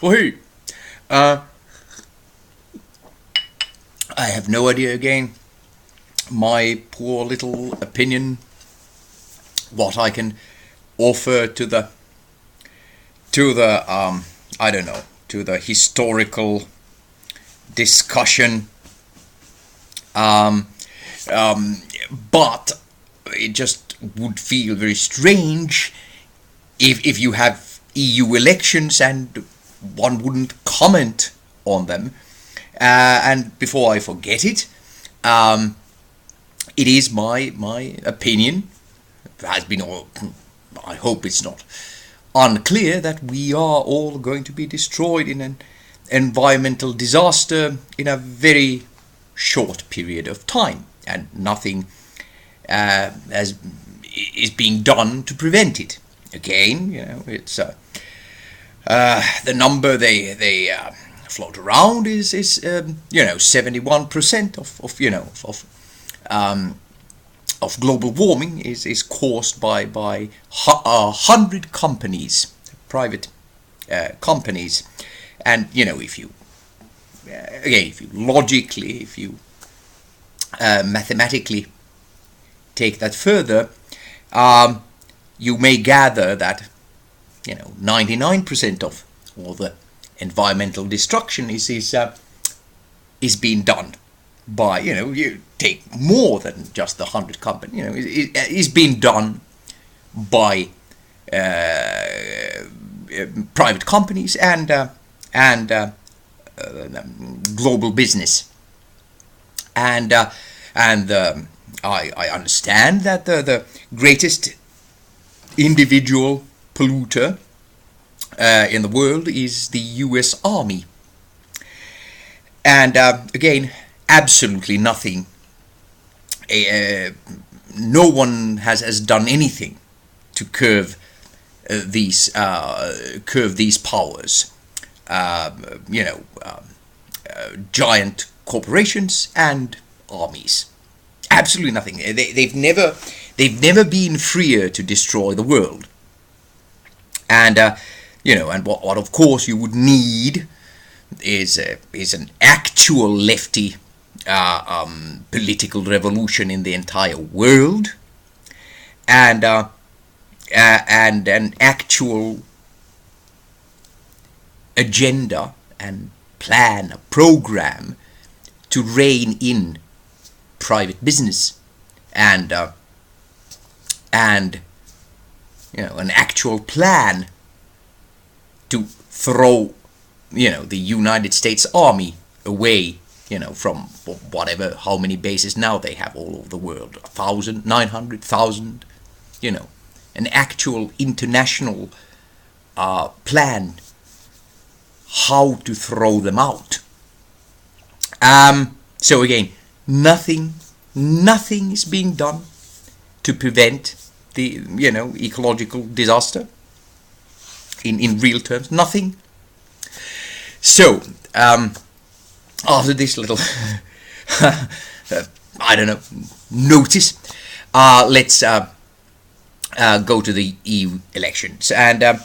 Oh, hey, uh, I have no idea again. My poor little opinion, what I can offer to the I don't know, to the historical discussion. Um, but it just would feel very strange if you have EU elections and one wouldn't comment on them. And before I forget it, um, it is my opinion. It has been all. I hope it's not unclear that we are all going to be destroyed in an environmental disaster in a very short period of time, and nothing as is being done to prevent it. Again, it's the number they float around is 71% um, of global warming is caused by 100 companies, private companies, and if you again, if you logically, if you mathematically take that further, you may gather that 99% of all the environmental destruction is being done by you take more than just the 100 company. It is being done by private companies and global business, and I understand that the greatest individual polluter in the world is the U.S. Army, and again, absolutely nothing. No one has done anything to curve these powers. Giant corporations and armies. Absolutely nothing. They've never been freer to destroy the world. And and what of course you would need is an actual lefty political revolution in the entire world, and an actual agenda and plan, a program to rein in private business, and an actual plan to throw the United States Army away from whatever, how many bases now they have all over the world, 1,000, 900,000, an actual international plan how to throw them out. So again, nothing is being done to prevent the ecological disaster. In real terms, nothing. So after this little I don't know notice, let's go to the EU elections, and I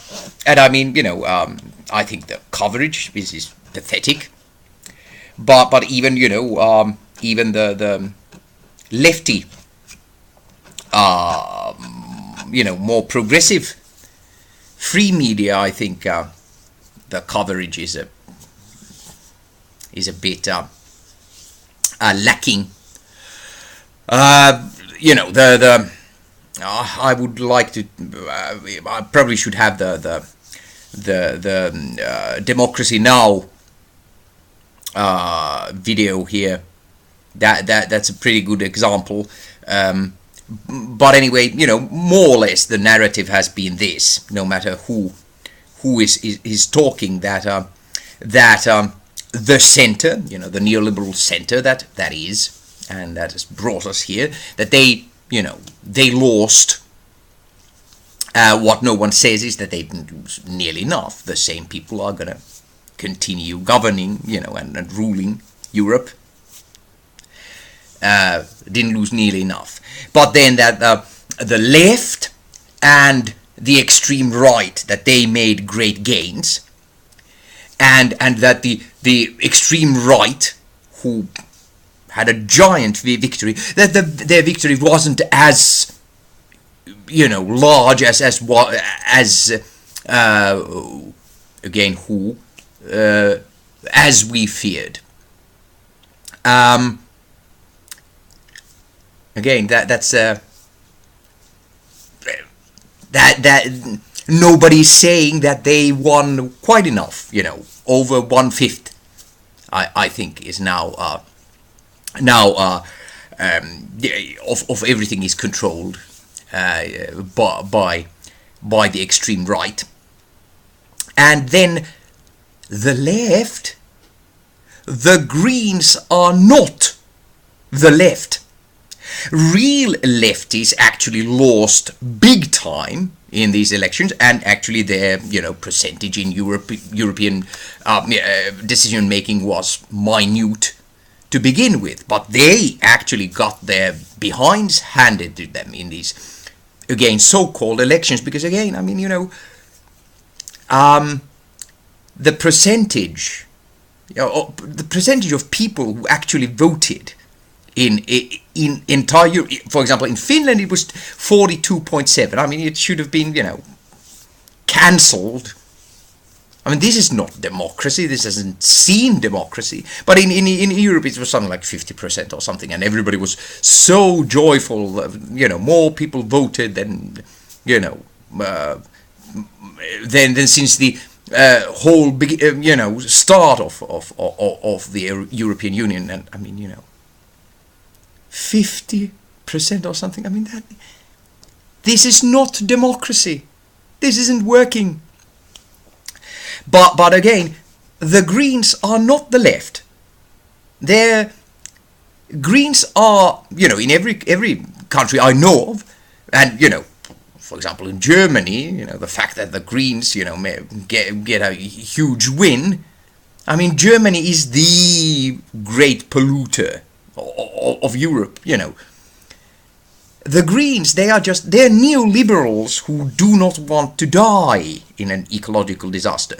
mean I think the coverage is pathetic, but even even the lefty more progressive free media, I think the coverage is a bit lacking. The I would like to. I probably should have the Democracy Now video here. That's a pretty good example. But anyway, more or less the narrative has been this. No matter who is talking, that the center, the neoliberal center that is, and that has brought us here, that they lost. What no one says is that they didn't lose nearly enough. The same people are gonna continue governing, and ruling Europe. Didn't lose nearly enough. But then that the left and the extreme right, that they made great gains, and that the extreme right, who had a giant victory, that their victory wasn't as large again who as we feared. Again, that's that nobody's saying that they won quite enough. Over 1/5, I think, is now of everything is controlled by the extreme right. And then the left, the Greens are not the left. Real lefties actually lost big time in these elections, and actually their percentage in European decision making was minute to begin with, but they actually got their behinds handed to them in these, again, so-called elections, because again, the percentage of people who actually voted in entire Europe, for example, in Finland it was 42.7. It should have been cancelled. This is not democracy. This hasn't seen democracy. But in Europe it was something like 50% or something, and everybody was so joyful. More people voted than than since the whole start of the European Union. And 50% or something. This is not democracy. This isn't working. But again, the Greens are not the left. The Greens are, in every country I know of, and for example in Germany, the fact that the Greens may get a huge win. Germany is the great polluter of Europe. The Greens, they're neoliberals who do not want to die in an ecological disaster.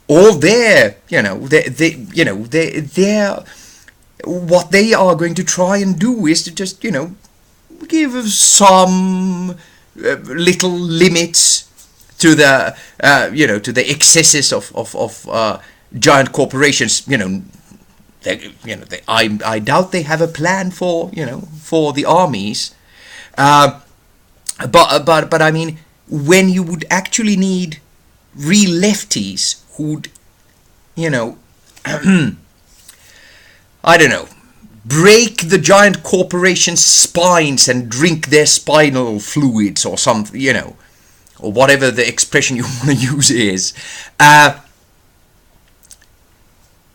All they're what they are going to try and do is to just give some little limits to the to the excesses of giant corporations. I doubt they have a plan for the armies. But when you would actually need real lefties who'd, I don't know, break the giant corporations' spines and drink their spinal fluids or something, or whatever the expression you want to use is,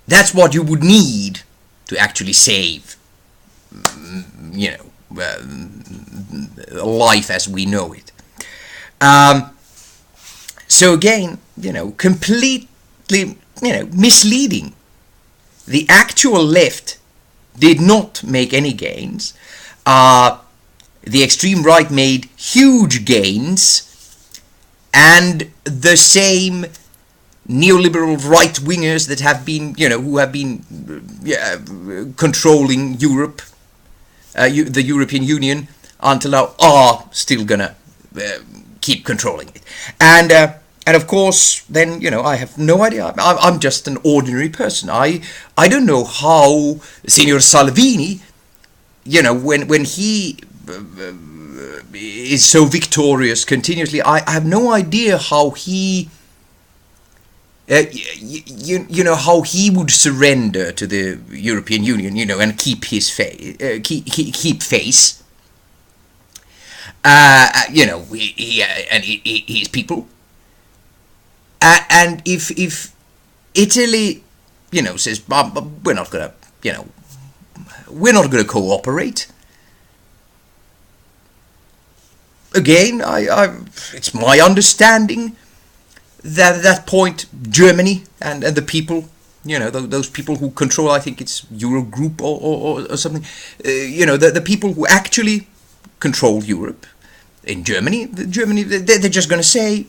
that's what you would need to actually save, life as we know it. So again, completely, misleading. The actual left did not make any gains. The extreme right made huge gains, and the same neoliberal right-wingers that have been, who have been controlling Europe, the European Union, until now, are still gonna keep controlling it. And of course, then, I have no idea. I'm just an ordinary person. I don't know how Signor Salvini, when he is so victorious continuously, I have no idea how he how he would surrender to the European Union, and keep his keep face. His people. And if Italy, says we're not gonna cooperate. Again, it's my understanding that at that point Germany and the people, those people who control, I think it's Eurogroup or something, the people who actually control Europe in Germany, they're just going to say,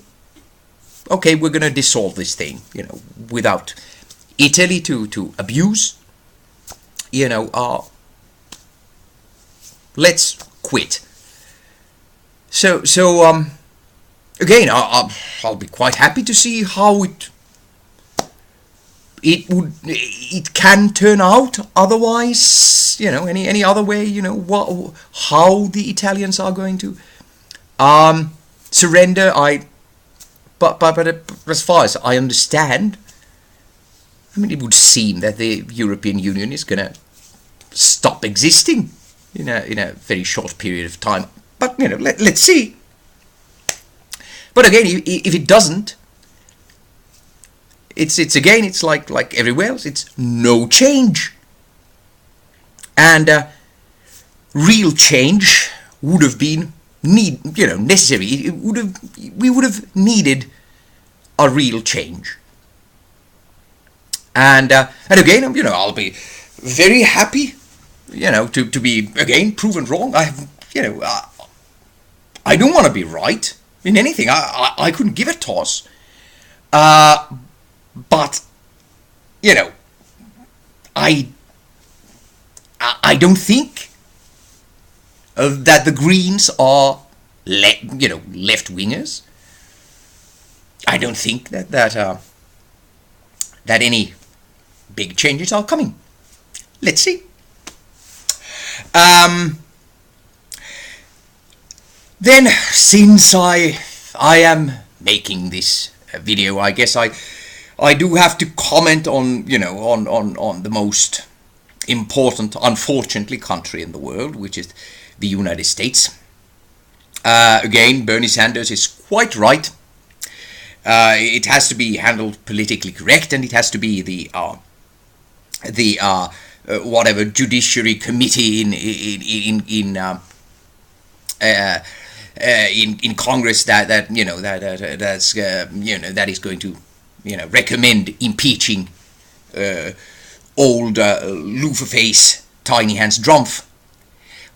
okay, we're going to dissolve this thing, without Italy to abuse, let's quit. So again, I'll be quite happy to see how it can turn out. Otherwise, any other way, how the Italians are going to surrender. But as far as I understand, I mean, it would seem that the European Union is going to stop existing in a very short period of time. But let's see. But again, if it doesn't, it's like everywhere else. It's no change, and real change would have been necessary. We would have needed a real change, and again, I'll be very happy, to be again proven wrong. I don't want to be right in anything. I couldn't give a toss. But I don't think that the Greens are left wingers. I don't think that any big changes are coming. Let's see. Then, since I am making this video, I guess I do have to comment on on the most important, unfortunately, country in the world, which is the United States. Again, Bernie Sanders is quite right. It has to be handled politically correct, and it has to be the whatever judiciary committee in Congress that is going to recommend impeaching old loofah-face Tiny Hands Drumpf.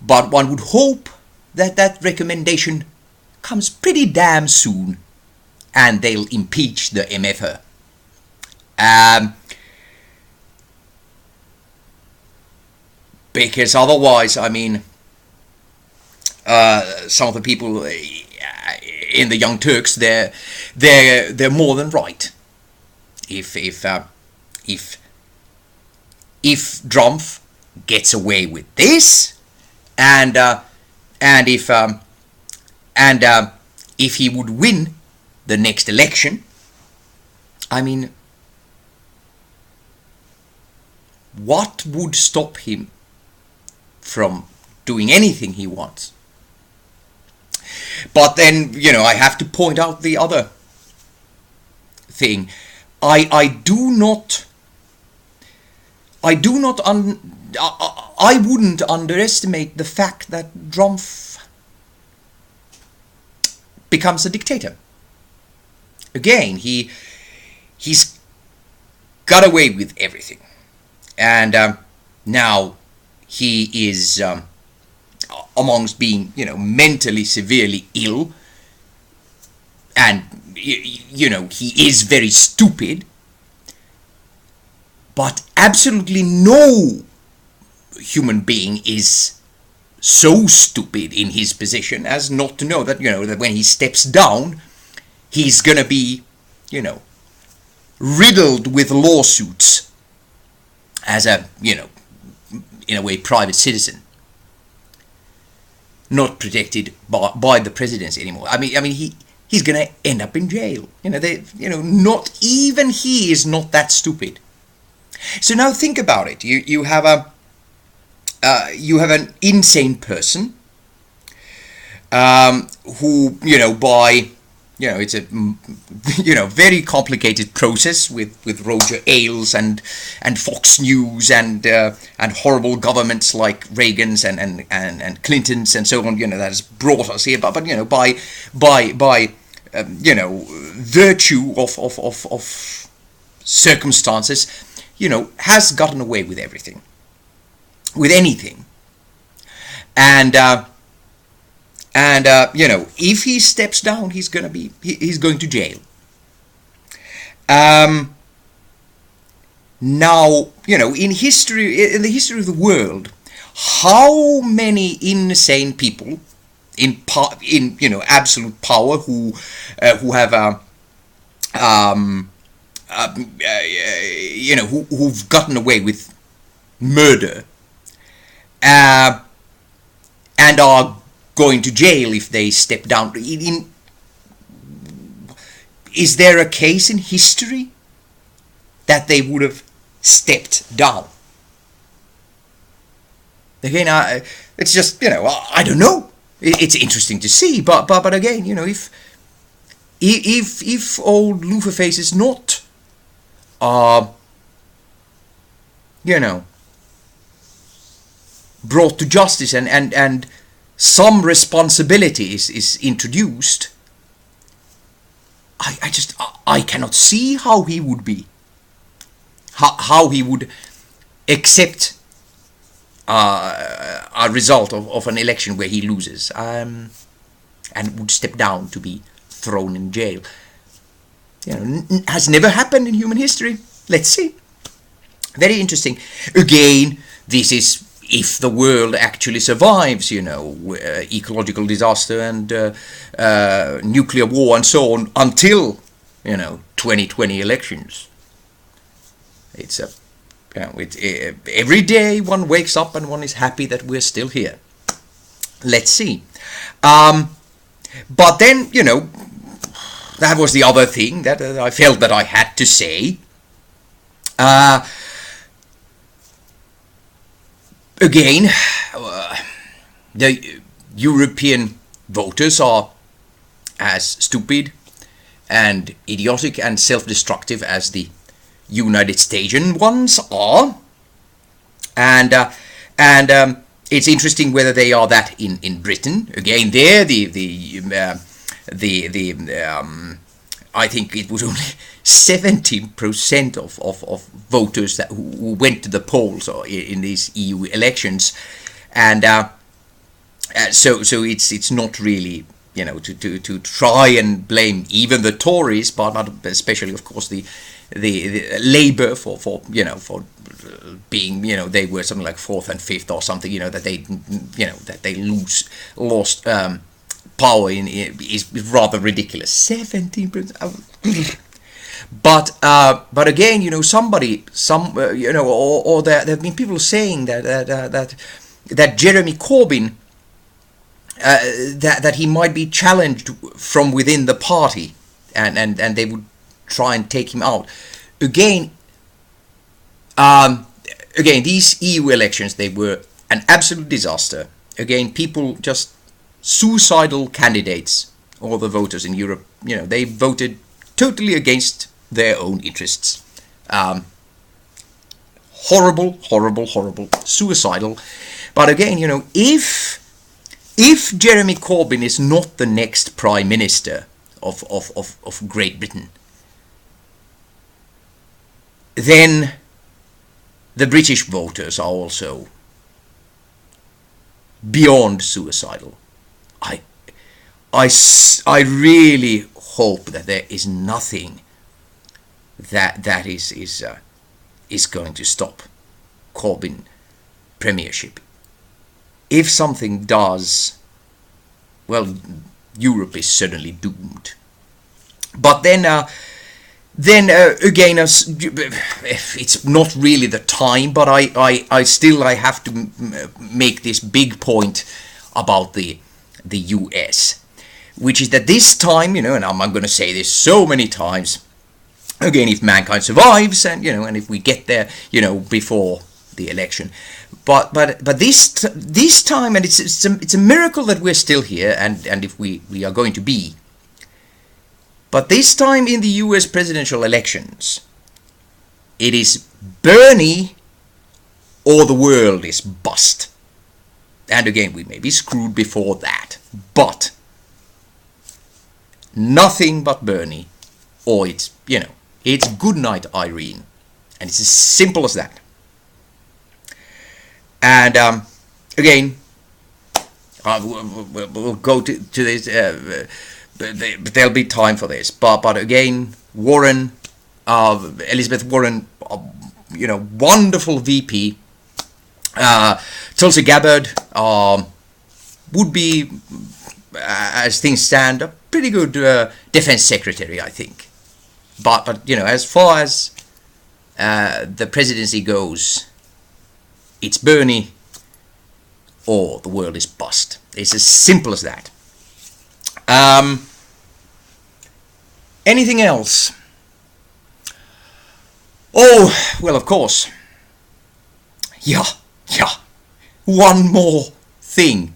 But one would hope that recommendation comes pretty damn soon, and they'll impeach the MFer. Because otherwise, I mean, some of the people in the Young Turks, they're more than right. If Drumpf gets away with this, and if he would win the next election, I mean, what would stop him from doing anything he wants? But then, I have to point out the other thing. I wouldn't underestimate the fact that Drumpf becomes a dictator. Again, he's got away with everything, and now he is amongst being mentally severely ill, and he is very stupid. But absolutely no human being is so stupid in his position as not to know that that when he steps down, he's gonna be riddled with lawsuits as a in a way private citizen, not protected by the presidency anymore. I mean he's gonna end up in jail. Not even he is not that stupid. So now think about it. You have an insane person who by it's a very complicated process with Roger Ailes and Fox News and horrible governments like Reagan's and Clinton's and so on. That has brought us here. But by virtue of circumstances, has gotten away with everything, with anything, and if he steps down, he's going to jail. Um, Now, in the history of the world, how many insane people in absolute power who have who've gotten away with murder uh, and are going to jail if they step down. Is there a case in history that they would have stepped down? Again, it's just I don't know. It's interesting to see, but again, if old Lufaface is not, brought to justice and some responsibility is introduced, I cannot see how he would be. How he would accept a result of an election where he loses, and would step down to be thrown in jail. Has never happened in human history. Let's see. Very interesting. Again, this is if the world actually survives, ecological disaster and nuclear war and so on until 2020 elections. It's every day one wakes up and one is happy that we're still here. Let's see. But then, that was the other thing that I felt that I had to say. Again, the European voters are as stupid and idiotic and self-destructive as the United States ones are, and it's interesting whether they are that in Britain. Again, there I think it was only 17% of voters who went to the polls in these EU elections, and so it's not really to try and blame even the Tories, but not especially of course the Labour for being they were something like fourth and fifth or something that they lost power in is rather ridiculous. 17%. But again, somebody, or there have been people saying that Jeremy Corbyn, that he might be challenged from within the party, and they would try and take him out. Again, these EU elections, they were an absolute disaster. Again, people just suicidal candidates, all the voters in Europe, they voted totally against their own interests. Horrible, suicidal. But again, if Jeremy Corbyn is not the next Prime Minister of Great Britain, then the British voters are also beyond suicidal. I really hope that there is nothing that is going to stop Corbyn premiership. If something does, well, Europe is certainly doomed. But then again, it's not really the time, but I still have to make this big point about the US, which is that this time, and I'm going to say this so many times, again, if mankind survives and and if we get there, before the election, but this time, and it's a miracle that we're still here, and if we are going to be. But this time in the US presidential elections, it is Bernie or the world is bust. And again, we may be screwed before that, but nothing but Bernie, or it's good night, Irene. And it's as simple as that. And again, we'll go to this, but there'll be time for this. But again, Warren, Elizabeth Warren, wonderful VP. Tulsi Gabbard would be, as things stand, a pretty good defense secretary, I think. But as far as the presidency goes, it's Bernie or the world is bust. It's as simple as that. Anything else? Oh, well, of course. Yeah. One more thing.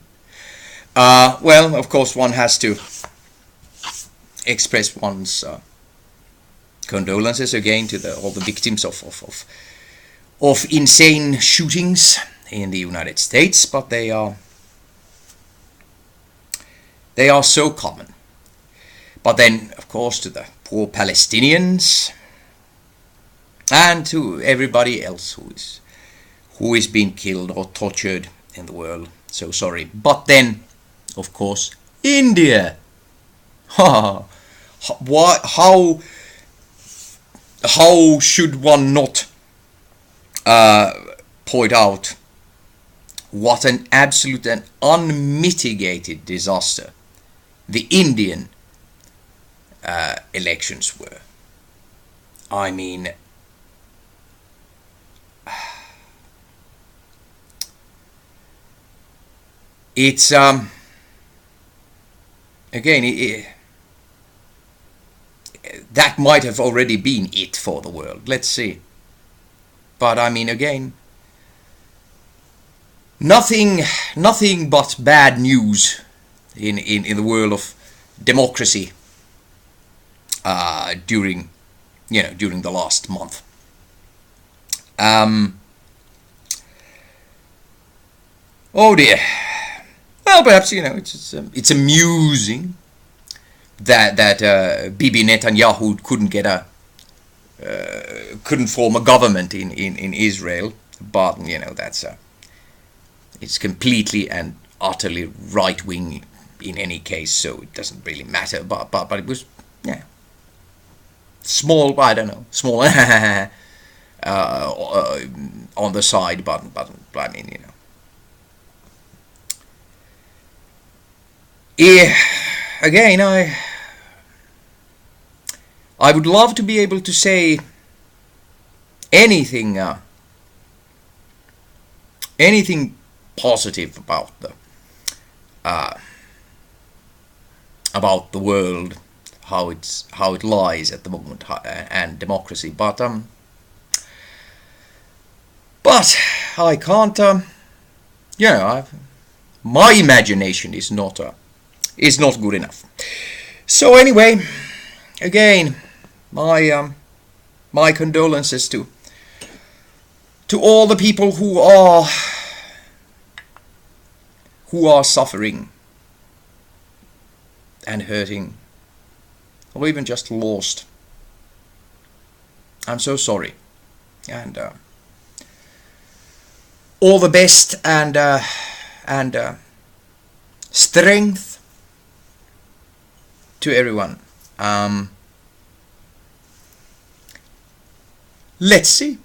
Well, of course, one has to express one's condolences again to all the victims of insane shootings in the United States, but they are so common. But then, of course, to the poor Palestinians and to everybody else who is being killed or tortured in the world. So sorry. But then, of course, India. Why? How should one not point out what an absolute and unmitigated disaster the Indian elections were? I mean, it's again, that might have already been it for the world. Let's see. But I mean, again, nothing but bad news in the world of democracy during the last month. Oh dear. Well, perhaps it's amusing that Bibi Netanyahu couldn't form a government in Israel, but it's completely and utterly right wing in any case, so it doesn't really matter. But it was small. I don't know, small on the side, but I mean Yeah, again, I would love to be able to say anything positive about the world, how it lies at the moment, and democracy, but I can't. My imagination is not good enough. So anyway, again, my condolences to all the people who are suffering and hurting, or even just lost. I'm so sorry, and all the best and strength to everyone. Let's see.